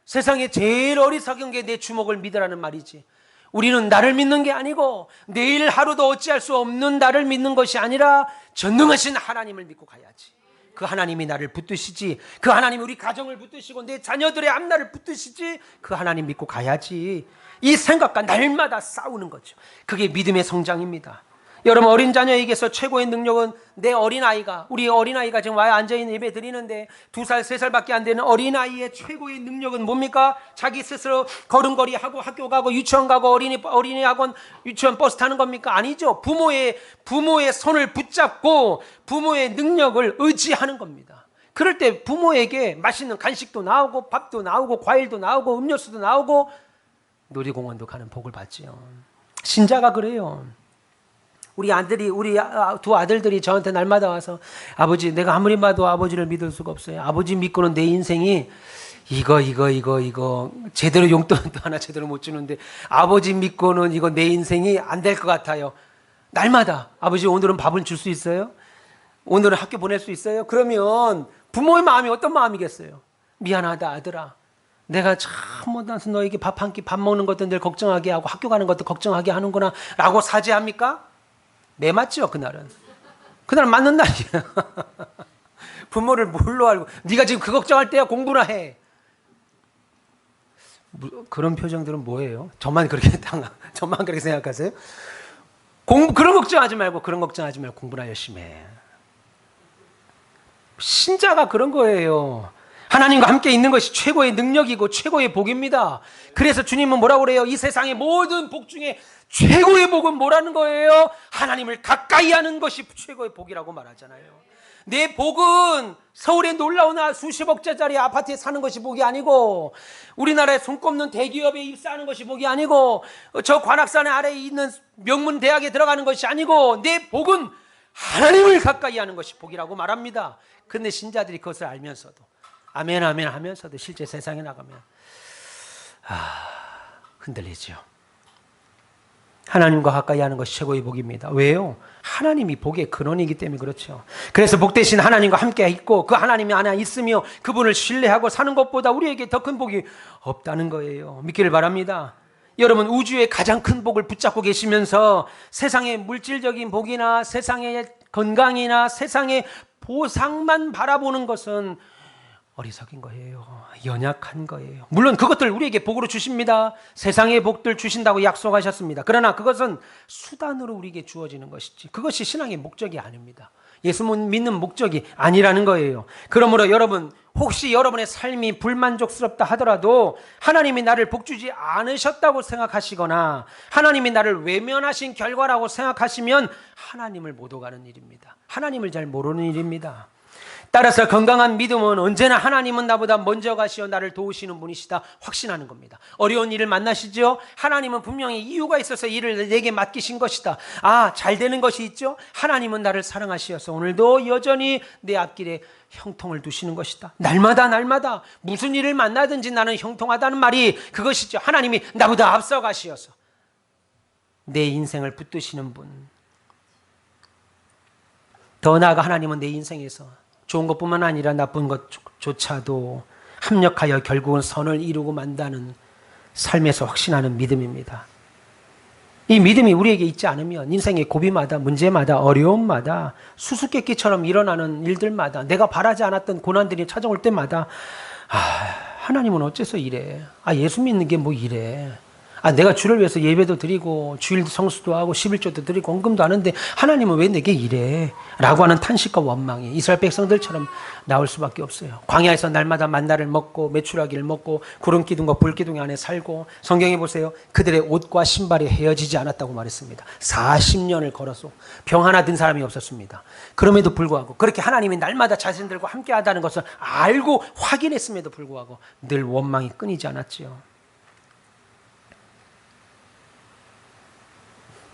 세상에 제일 어리석은 게 내 주먹을 믿으라는 말이지. 우리는 나를 믿는 게 아니고 내일 하루도 어찌할 수 없는 나를 믿는 것이 아니라 전능하신 하나님을 믿고 가야지. 그 하나님이 나를 붙드시지. 그 하나님이 우리 가정을 붙드시고 내 자녀들의 앞날을 붙드시지. 그 하나님 믿고 가야지. 이 생각과 날마다 싸우는 거죠. 그게 믿음의 성장입니다. 여러분, 어린 자녀에게서 최고의 능력은 내 어린아이가, 우리 어린아이가 지금 와야 앉아있는 예배 드리는데 2살, 3살밖에 안 되는 어린아이의 최고의 능력은 뭡니까? 자기 스스로 걸음걸이하고 학교 가고 유치원 가고 어린이 학원, 유치원 버스 타는 겁니까? 아니죠. 부모의 손을 붙잡고 부모의 능력을 의지하는 겁니다. 그럴 때 부모에게 맛있는 간식도 나오고 밥도 나오고 과일도 나오고 음료수도 나오고 놀이공원도 가는 복을 받지요. 신자가 그래요. 우리 두 아들들이 저한테 날마다 와서 아버지, 내가 아무리 봐도 아버지를 믿을 수가 없어요. 아버지 믿고는 내 인생이 이거 제대로 용돈도 하나 제대로 못 주는데 아버지 믿고는 이거 내 인생이 안 될 것 같아요. 날마다 아버지 오늘은 밥을 줄 수 있어요? 오늘은 학교 보낼 수 있어요? 그러면 부모의 마음이 어떤 마음이겠어요? 미안하다 아들아. 내가 참 못나서 너에게 밥 한 끼 밥 먹는 것도 늘 걱정하게 하고 학교 가는 것도 걱정하게 하는구나 라고 사죄합니까? 매 맞죠. 그날은 맞는 날이야. 부모를 뭘로 알고 네가 지금 그 걱정할 때야 공부나 해. 그런 표정들은 뭐예요? 저만 그렇게 생각하세요? 그런 걱정하지 말고 공부나 열심히 해. 신자가 그런 거예요. 하나님과 함께 있는 것이 최고의 능력이고 최고의 복입니다. 그래서 주님은 뭐라고 그래요? 이 세상의 모든 복 중에 최고의 복은 뭐라는 거예요? 하나님을 가까이 하는 것이 최고의 복이라고 말하잖아요. 내 복은 서울에 놀라운 수십억짜리 아파트에 사는 것이 복이 아니고 우리나라에 손꼽는 대기업에 입사하는 것이 복이 아니고 저 관악산 아래에 있는 명문 대학에 들어가는 것이 아니고 내 복은 하나님을 가까이 하는 것이 복이라고 말합니다. 그런데 신자들이 그것을 알면서도 아멘 아멘 하면서도 실제 세상에 나가면 흔들리죠. 하나님과 가까이 하는 것이 최고의 복입니다. 왜요? 하나님이 복의 근원이기 때문에 그렇죠. 그래서 복 대신 하나님과 함께 있고 그 하나님이 하나 있으며 그분을 신뢰하고 사는 것보다 우리에게 더 큰 복이 없다는 거예요. 믿기를 바랍니다. 여러분, 우주의 가장 큰 복을 붙잡고 계시면서 세상의 물질적인 복이나 세상의 건강이나 세상의 보상만 바라보는 것은 어리석인 거예요. 연약한 거예요. 물론 그것들 우리에게 복으로 주십니다. 세상의 복들 주신다고 약속하셨습니다. 그러나 그것은 수단으로 우리에게 주어지는 것이지 그것이 신앙의 목적이 아닙니다. 예수 믿는 목적이 아니라는 거예요. 그러므로 여러분, 혹시 여러분의 삶이 불만족스럽다 하더라도 하나님이 나를 복주지 않으셨다고 생각하시거나 하나님이 나를 외면하신 결과라고 생각하시면 하나님을 못 오가는 일입니다. 하나님을 잘 모르는 일입니다. 따라서 건강한 믿음은 언제나 하나님은 나보다 먼저 가시어 나를 도우시는 분이시다 확신하는 겁니다. 어려운 일을 만나시죠? 하나님은 분명히 이유가 있어서 일을 내게 맡기신 것이다. 잘 되는 것이 있죠? 하나님은 나를 사랑하시어서 오늘도 여전히 내 앞길에 형통을 두시는 것이다. 날마다 무슨 일을 만나든지 나는 형통하다는 말이 그것이죠. 하나님이 나보다 앞서 가시어서 내 인생을 붙드시는 분. 더 나아가 하나님은 내 인생에서 좋은 것뿐만 아니라 나쁜 것조차도 합력하여 결국은 선을 이루고 만다는 삶에서 확신하는 믿음입니다. 이 믿음이 우리에게 있지 않으면 인생의 고비마다 문제마다 어려움마다 수수께끼처럼 일어나는 일들마다 내가 바라지 않았던 고난들이 찾아올 때마다 하나님은 어째서 이래? 예수 믿는 게 뭐 이래? 내가 주를 위해서 예배도 드리고 주일 성수도 하고 11조도 드리고 헌금도 하는데 하나님은 왜 내게 이래? 라고 하는 탄식과 원망이 이스라엘 백성들처럼 나올 수밖에 없어요. 광야에서 날마다 만나를 먹고 메추라기를 먹고 구름 기둥과 불 기둥 안에 살고 성경에 보세요. 그들의 옷과 신발이 헤어지지 않았다고 말했습니다. 40년을 걸어서 병 하나 든 사람이 없었습니다. 그럼에도 불구하고 그렇게 하나님이 날마다 자신들과 함께 하다는 것을 알고 확인했음에도 불구하고 늘 원망이 끊이지 않았지요.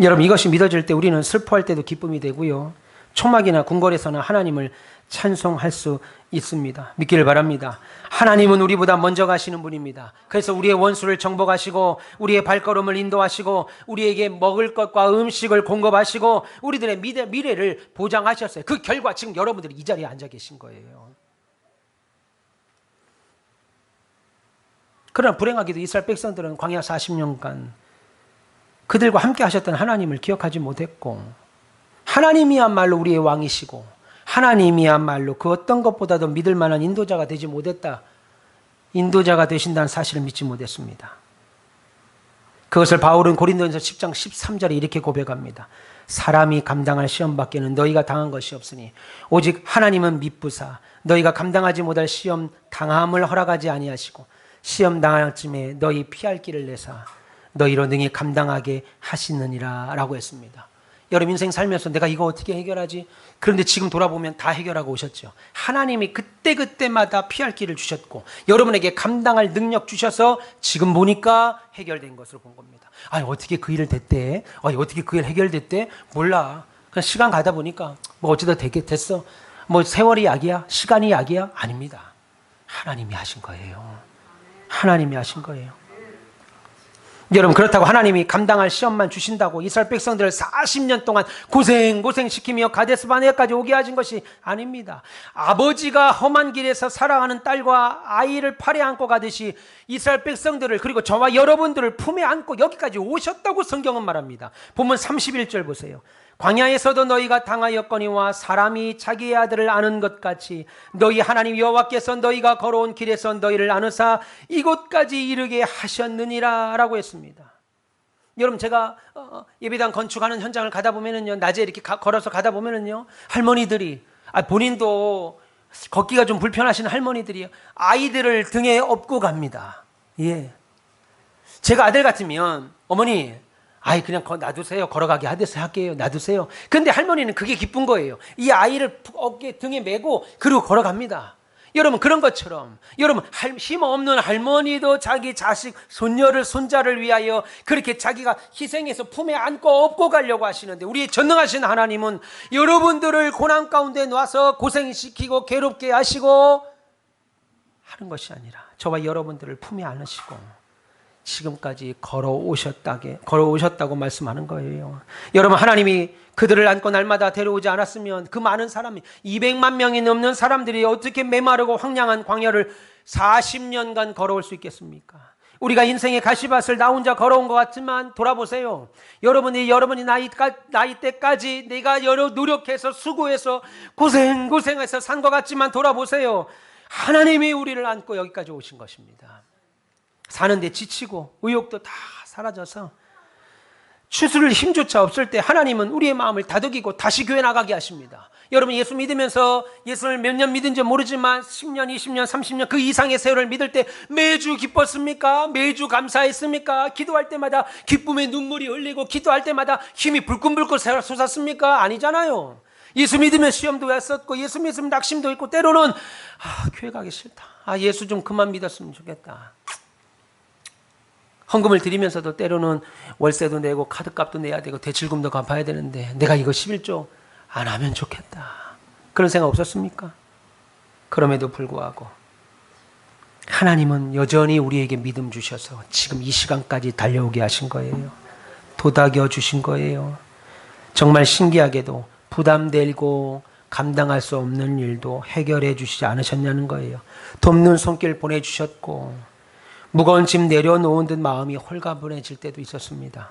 여러분, 이것이 믿어질 때 우리는 슬퍼할 때도 기쁨이 되고요. 초막이나 궁궐에서는 하나님을 찬송할 수 있습니다. 믿기를 바랍니다. 하나님은 우리보다 먼저 가시는 분입니다. 그래서 우리의 원수를 정복하시고 우리의 발걸음을 인도하시고 우리에게 먹을 것과 음식을 공급하시고 우리들의 미래를 보장하셨어요. 그 결과 지금 여러분들이 이 자리에 앉아 계신 거예요. 그러나 불행하게도 이스라엘 백성들은 광야 40년간 그들과 함께 하셨던 하나님을 기억하지 못했고, 하나님이야말로 우리의 왕이시고 하나님이야말로 그 어떤 것보다도 믿을 만한 인도자가 되지 못했다. 인도자가 되신다는 사실을 믿지 못했습니다. 그것을 바울은 고린도전서 10장 13절에 이렇게 고백합니다. 사람이 감당할 시험 밖에는 너희가 당한 것이 없으니 오직 하나님은 미쁘사 너희가 감당하지 못할 시험 당함을 허락하지 아니하시고 시험 당할 쯤에 너희 피할 길을 내사 너희로 능히 감당하게 하시느니라 라고 했습니다. 여러분 인생 살면서 내가 이거 어떻게 해결하지? 그런데 지금 돌아보면 다 해결하고 오셨죠. 하나님이 그때그때마다 피할 길을 주셨고 여러분에게 감당할 능력 주셔서 지금 보니까 해결된 것으로 본 겁니다. 아니 어떻게 그 일을 됐대? 아니 어떻게 그 일 해결됐대? 몰라. 그냥 시간 가다 보니까 뭐 어쩌다 됐어. 뭐 세월이 약이야? 시간이 약이야? 아닙니다. 하나님이 하신 거예요. 하나님이 하신 거예요. 여러분 그렇다고 하나님이 감당할 시험만 주신다고 이스라엘 백성들을 40년 동안 고생시키며 가데스 바네아까지 오게 하신 것이 아닙니다. 아버지가 험한 길에서 사랑하는 딸과 아이를 팔에 안고 가듯이 이스라엘 백성들을 그리고 저와 여러분들을 품에 안고 여기까지 오셨다고 성경은 말합니다. 본문 31절 보세요. 광야에서도 너희가 당하였거니와 사람이 자기의 아들을 아는 것 같이 너희 하나님 여호와께서 너희가 걸어온 길에서 너희를 아느사 이곳까지 이르게 하셨느니라 라고 했습니다. 여러분 제가 예배당 건축하는 현장을 가다 보면은요, 낮에 이렇게 걸어서 가다 보면은요, 할머니들이 본인도 걷기가 좀 불편하신 할머니들이 아이들을 등에 업고 갑니다. 예. 제가 아들 같으면 어머니 아이 그냥 놔두세요. 걸어가게 하듯이 할게요. 놔두세요. 근데 할머니는 그게 기쁜 거예요. 이 아이를 어깨 등에 메고 그리고 걸어갑니다. 여러분 그런 것처럼 여러분 힘없는 할머니도 자기 자식 손녀를 손자를 위하여 그렇게 자기가 희생해서 품에 안고 업고 가려고 하시는데 우리의 전능하신 하나님은 여러분들을 고난 가운데 놔서 고생시키고 괴롭게 하시고 하는 것이 아니라 저와 여러분들을 품에 안으시고 지금까지 걸어오셨다고 말씀하는 거예요. 여러분 하나님이 그들을 안고 날마다 데려오지 않았으면 그 많은 사람이 200만 명이 넘는 사람들이 어떻게 메마르고 황량한 광야를 40년간 걸어올 수 있겠습니까? 우리가 인생의 가시밭을 나 혼자 걸어온 것 같지만 돌아보세요. 여러분이 나이 때까지 내가 여러 노력해서 수고해서 고생해서 산 것 같지만 돌아보세요. 하나님이 우리를 안고 여기까지 오신 것입니다. 사는데 지치고 의욕도 다 사라져서 추스를 힘조차 없을 때 하나님은 우리의 마음을 다독이고 다시 교회 나가게 하십니다. 여러분 예수 믿으면서 예수를 몇 년 믿은지 모르지만 10년, 20년, 30년 그 이상의 세월을 믿을 때 매주 기뻤습니까? 매주 감사했습니까? 기도할 때마다 기쁨의 눈물이 흘리고 기도할 때마다 힘이 불끈불끈 솟았습니까? 아니잖아요. 예수 믿으면 시험도 왔었고 예수 믿으면 낙심도 있고 때로는 교회 가기 싫다. 예수 좀 그만 믿었으면 좋겠다. 헌금을 드리면서도 때로는 월세도 내고 카드값도 내야 되고 대출금도 갚아야 되는데 내가 이거 11조 안 하면 좋겠다. 그런 생각 없었습니까? 그럼에도 불구하고 하나님은 여전히 우리에게 믿음 주셔서 지금 이 시간까지 달려오게 하신 거예요. 도닥여 주신 거예요. 정말 신기하게도 부담되고 감당할 수 없는 일도 해결해 주시지 않으셨냐는 거예요. 돕는 손길 보내주셨고 무거운 짐 내려놓은 듯 마음이 홀가분해질 때도 있었습니다.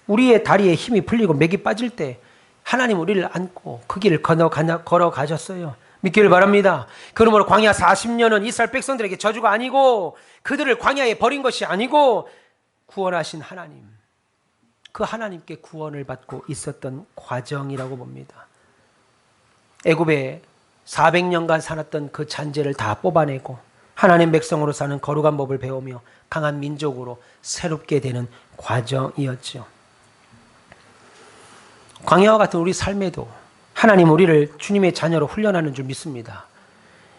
우리의 다리에 힘이 풀리고 맥이 빠질 때 하나님 우리를 안고 그 길을 걸어가셨어요. 믿기를 바랍니다. 그러므로 광야 40년은 이스라엘 백성들에게 저주가 아니고 그들을 광야에 버린 것이 아니고 구원하신 하나님, 그 하나님께 구원을 받고 있었던 과정이라고 봅니다. 애굽에 400년간 살았던 그 잔재를 다 뽑아내고 하나님 백성으로 사는 거룩한 법을 배우며 강한 민족으로 새롭게 되는 과정이었죠. 광야와 같은 우리 삶에도 하나님 우리를 주님의 자녀로 훈련하는 줄 믿습니다.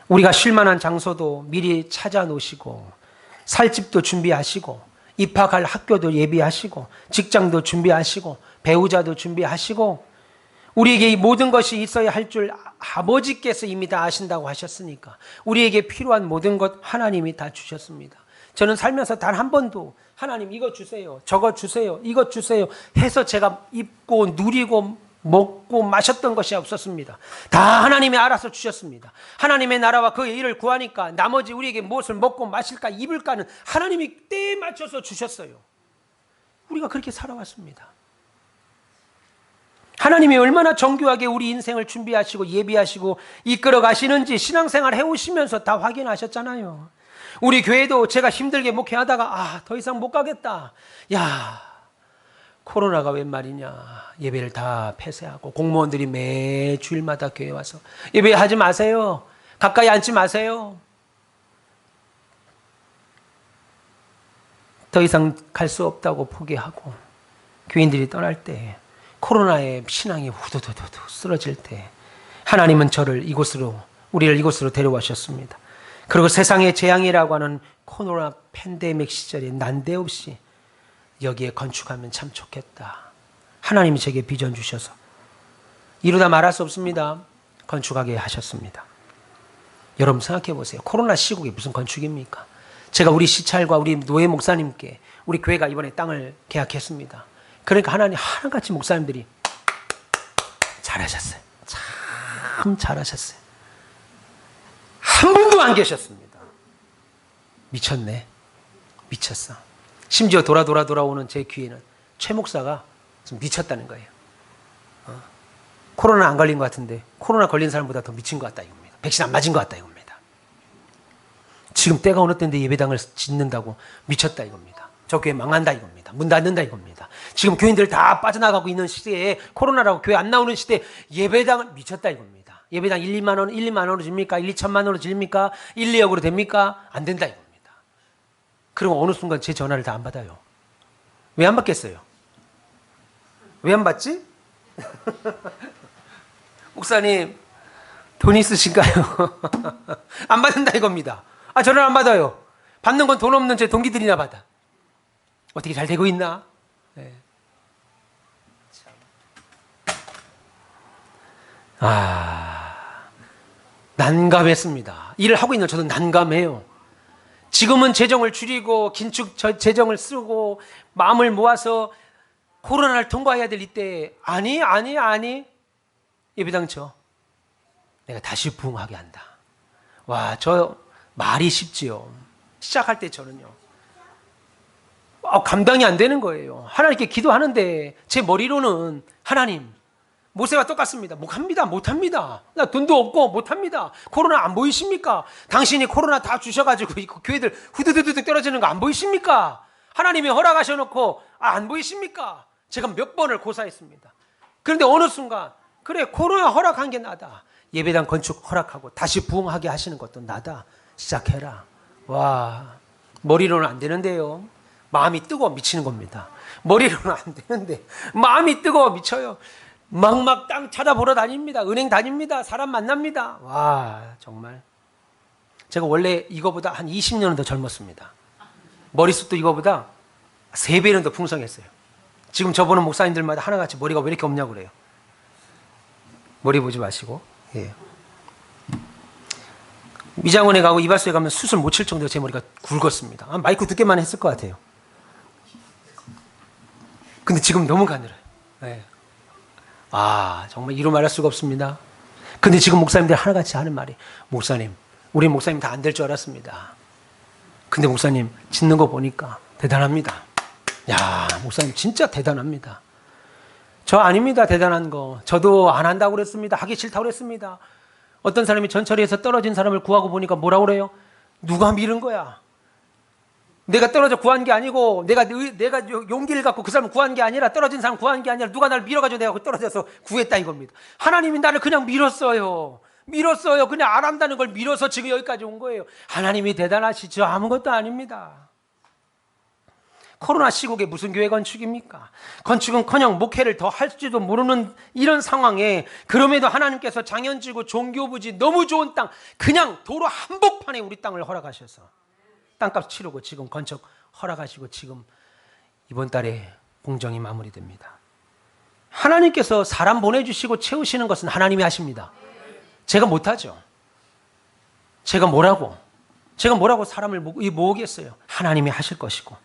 우리가 쉴 만한 장소도 미리 찾아 놓으시고 살 집도 준비하시고 입학할 학교도 예비하시고 직장도 준비하시고 배우자도 준비하시고 우리에게 이 모든 것이 있어야 할 줄 아버지께서 이미 다 아신다고 하셨으니까 우리에게 필요한 모든 것 하나님이 다 주셨습니다. 저는 살면서 단 한 번도 하나님 이거 주세요, 저거 주세요, 이거 주세요 해서 제가 입고 누리고 먹고 마셨던 것이 없었습니다. 다 하나님이 알아서 주셨습니다. 하나님의 나라와 그의 일을 구하니까 나머지 우리에게 무엇을 먹고 마실까 입을까는 하나님이 때에 맞춰서 주셨어요. 우리가 그렇게 살아왔습니다. 하나님이 얼마나 정교하게 우리 인생을 준비하시고 예비하시고 이끌어 가시는지 신앙생활 해오시면서 다 확인하셨잖아요. 우리 교회도 제가 힘들게 목회하다가 더 이상 못 가겠다. 야, 코로나가 웬 말이냐. 예배를 다 폐쇄하고 공무원들이 매 주일마다 교회 와서 예배하지 마세요. 가까이 앉지 마세요. 더 이상 갈 수 없다고 포기하고 교인들이 떠날 때 코로나의 신앙이 후두두두두 쓰러질 때 하나님은 우리를 이곳으로 데려오셨습니다. 그리고 세상의 재앙이라고 하는 코로나 팬데믹 시절에 난데없이 여기에 건축하면 참 좋겠다. 하나님이 제게 비전 주셔서 이루다 말할 수 없습니다. 건축하게 하셨습니다. 여러분 생각해 보세요. 코로나 시국에 무슨 건축입니까? 제가 우리 시찰과 우리 노예 목사님께 우리 교회가 이번에 땅을 계약했습니다. 그러니까 하나님 하나같이 목사님들이 잘하셨어요. 참 잘하셨어요. 한 분도 안 계셨습니다. 미쳤네. 미쳤어. 심지어 돌아오는 제 귀에는 최 목사가 좀 미쳤다는 거예요. 코로나 안 걸린 것 같은데 코로나 걸린 사람보다 더 미친 것 같다 이겁니다. 백신 안 맞은 것 같다 이겁니다. 지금 때가 어느 때인데 예배당을 짓는다고 미쳤다 이겁니다. 저 교회 망한다 이겁니다. 문 닫는다 이겁니다. 지금 교인들 다 빠져나가고 있는 시대에 코로나라고 교회 안 나오는 시대에 예배당은 미쳤다 이겁니다. 예배당 1, 2만 원으로 집니까? 1, 2천만 원으로 집니까? 1, 2억으로 됩니까? 안 된다 이겁니다. 그럼 어느 순간 제 전화를 다 안 받아요. 왜 안 받겠어요? 왜 안 받지? 목사님 돈 있으신가요? 안 받는다 이겁니다. 전화를 안 받아요. 받는 건 돈 없는 제 동기들이나 받아. 어떻게 잘 되고 있나? 네. 난감했습니다. 일을 하고 있는 저도 난감해요. 지금은 재정을 줄이고 긴축 재정을 쓰고 마음을 모아서 코로나를 통과해야 될 이때 아니 예배당 쳐. 내가 다시 부흥하게 한다. 와, 저 말이 쉽지요. 시작할 때 저는요. 감당이 안 되는 거예요. 하나님께 기도하는데 제 머리로는 하나님 모세와 똑같습니다. 못합니다. 나 돈도 없고 못합니다. 코로나 안 보이십니까? 당신이 코로나 다 주셔가지고 교회들 후두두두 떨어지는 거 안 보이십니까? 하나님이 허락하셔놓고 안 보이십니까? 제가 몇 번을 고사했습니다. 그런데 어느 순간 그래 코로나 허락한 게 나다. 예배당 건축 허락하고 다시 부흥하게 하시는 것도 나다. 시작해라. 와, 머리로는 안 되는데요. 마음이 뜨거워 미치는 겁니다. 머리로는 안 되는데 마음이 뜨거워 미쳐요. 막 땅 찾아보러 다닙니다. 은행 다닙니다. 사람 만납니다. 와, 정말 제가 원래 이거보다 한 20년은 더 젊었습니다. 머릿속도 이거보다 3배는 더 풍성했어요. 지금 저보는 목사님들마다 하나같이 머리가 왜 이렇게 없냐고 그래요. 머리 보지 마시고. 예. 미장원에 가고 이발소에 가면 수술 못 칠 정도로 제 머리가 굵었습니다. 마이크 두께만 했을 것 같아요. 근데 지금 너무 가늘어요. 예. 정말 이루 말할 수가 없습니다. 근데 지금 목사님들 하나같이 하는 말이 목사님, 우리 목사님 다 안 될 줄 알았습니다. 근데 목사님 짓는 거 보니까 대단합니다. 야, 목사님 진짜 대단합니다. 저 아닙니다. 대단한 거. 저도 안 한다고 그랬습니다. 하기 싫다고 그랬습니다. 어떤 사람이 전철에서 떨어진 사람을 구하고 보니까 뭐라고 그래요? 누가 밀은 거야? 내가 떨어져 구한 게 아니고 내가 용기를 갖고 그 사람을 구한 게 아니라 떨어진 사람 구한 게 아니라 누가 나를 밀어가지고 내가 떨어져서 구했다 이겁니다. 하나님이 나를 그냥 밀었어요. 그냥 안 한다는 걸 밀어서 지금 여기까지 온 거예요. 하나님이 대단하시죠? 아무것도 아닙니다. 코로나 시국에 무슨 교회 건축입니까? 건축은커녕 목회를 더 할지도 모르는 이런 상황에 그럼에도 하나님께서 장현지고 종교부지 너무 좋은 땅 그냥 도로 한복판에 우리 땅을 허락하셔서 땅값 치르고 지금 건축 허락하시고 지금 이번 달에 공정이 마무리됩니다. 하나님께서 사람 보내주시고 채우시는 것은 하나님이 하십니다. 제가 못하죠. 제가 뭐라고 사람을 모으겠어요. 하나님이 하실 것이고,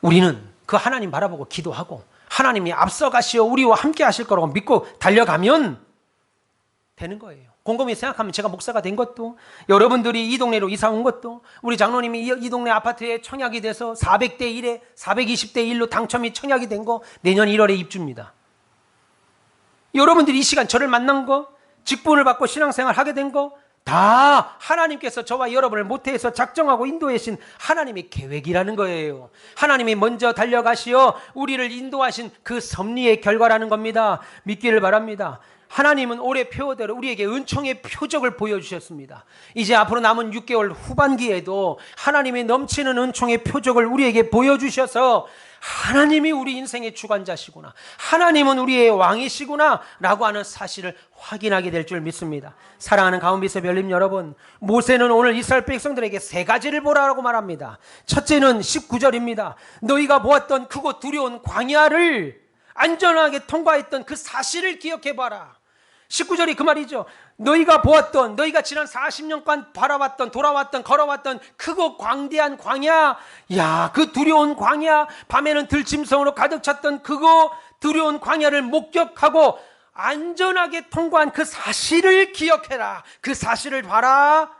우리는 그 하나님 바라보고 기도하고 하나님이 앞서가시어 우리와 함께 하실 거라고 믿고 달려가면 되는 거예요. 곰곰이 생각하면 제가 목사가 된 것도, 여러분들이 이 동네로 이사 온 것도, 우리 장로님이 이 동네 아파트에 청약이 돼서 400대 1에 420대 1로 당첨이 청약이 된 거, 내년 1월에 입주입니다. 여러분들이 이 시간 저를 만난 거, 직분을 받고 신앙생활 하게 된 거, 다 하나님께서 저와 여러분을 모태에서 작정하고 인도하신 하나님의 계획이라는 거예요. 하나님이 먼저 달려가시어 우리를 인도하신 그 섭리의 결과라는 겁니다. 믿기를 바랍니다. 하나님은 올해 표어대로 우리에게 은총의 표적을 보여주셨습니다. 이제 앞으로 남은 6개월 후반기에도 하나님의 넘치는 은총의 표적을 우리에게 보여주셔서 하나님이 우리 인생의 주관자시구나, 하나님은 우리의 왕이시구나 라고 하는 사실을 확인하게 될 줄 믿습니다. 사랑하는 가운비서 별님 여러분, 모세는 오늘 이스라엘 백성들에게 3가지를 보라고 말합니다. 첫째는 19절입니다. 너희가 보았던 크고 두려운 광야를 안전하게 통과했던 그 사실을 기억해봐라. 19절이 그 말이죠. 너희가 보았던, 너희가 지난 40년간 바라봤던, 돌아왔던, 걸어왔던 크고 광대한 광야, 야, 그 두려운 광야, 밤에는 들짐승으로 가득 찼던 그거 두려운 광야를 목격하고 안전하게 통과한 그 사실을 기억해라. 그 사실을 봐라.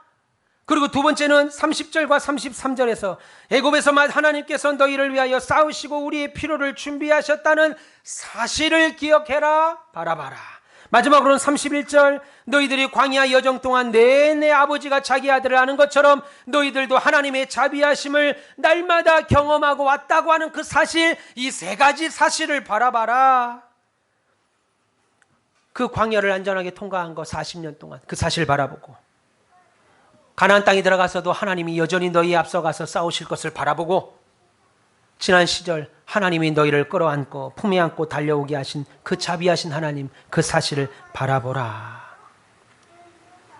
그리고 두 번째는 30절과 33절에서 애굽에서 하나님께서 너희를 위하여 싸우시고 우리의 필요를 준비하셨다는 사실을 기억해라. 바라봐라. 마지막으로는 31절, 너희들이 광야 여정 동안 내내 아버지가 자기 아들을 아는 것처럼 너희들도 하나님의 자비하심을 날마다 경험하고 왔다고 하는 그 사실, 이 3가지 사실을 바라봐라. 그 광야를 안전하게 통과한 거 40년 동안 그 사실 바라보고, 가나안 땅에 들어가서도 하나님이 여전히 너희에 앞서가서 싸우실 것을 바라보고, 지난 시절 하나님이 너희를 끌어안고 품에 안고 달려오게 하신 그 자비하신 하나님, 그 사실을 바라보라.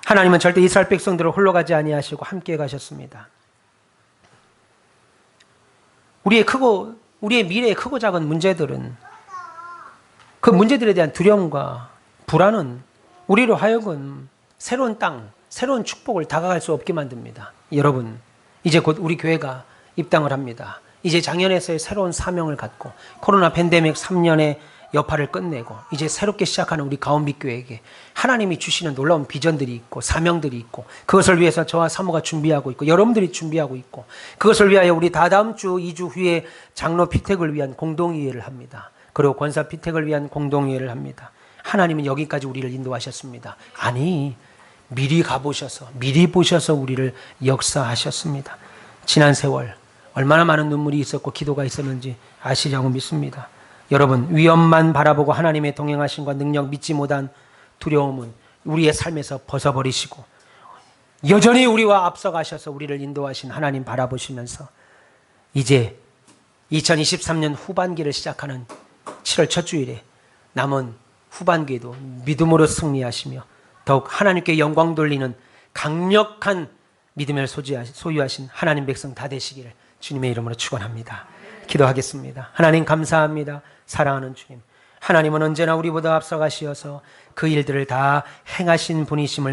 하나님은 절대 이스라엘 백성들을 홀로 가지 아니하시고 함께 가셨습니다. 우리의 미래의 크고 작은 문제들은, 그 문제들에 대한 두려움과 불안은 우리로 하여금 새로운 땅, 새로운 축복을 다가갈 수 없게 만듭니다. 여러분, 이제 곧 우리 교회가 입당을 합니다. 이제 작년에서의 새로운 사명을 갖고 코로나 팬데믹 3년의 여파를 끝내고 이제 새롭게 시작하는 우리 가온빛교회에게 하나님이 주시는 놀라운 비전들이 있고 사명들이 있고, 그것을 위해서 저와 사모가 준비하고 있고 여러분들이 준비하고 있고, 그것을 위하여 우리 다다음 주 2주 후에 장로 피택을 위한 공동의회를 합니다. 그리고 권사 피택을 위한 공동의회를 합니다. 하나님은 여기까지 우리를 인도하셨습니다. 아니, 미리 가보셔서, 미리 보셔서 우리를 역사하셨습니다. 지난 세월 얼마나 많은 눈물이 있었고 기도가 있었는지 아시라고 믿습니다. 여러분, 위험만 바라보고 하나님의 동행하심과 능력 믿지 못한 두려움은 우리의 삶에서 벗어버리시고 여전히 우리와 앞서가셔서 우리를 인도하신 하나님 바라보시면서 이제 2023년 후반기를 시작하는 7월 첫 주일에 남은 후반기에도 믿음으로 승리하시며 더욱 하나님께 영광 돌리는 강력한 믿음을 소유하신 하나님 백성 다 되시기를 주님의 이름으로 축원합니다. 기도하겠습니다. 하나님 감사합니다. 사랑하는 주님, 하나님은 언제나 우리보다 앞서가시어서 그 일들을 다 행하신 분이심을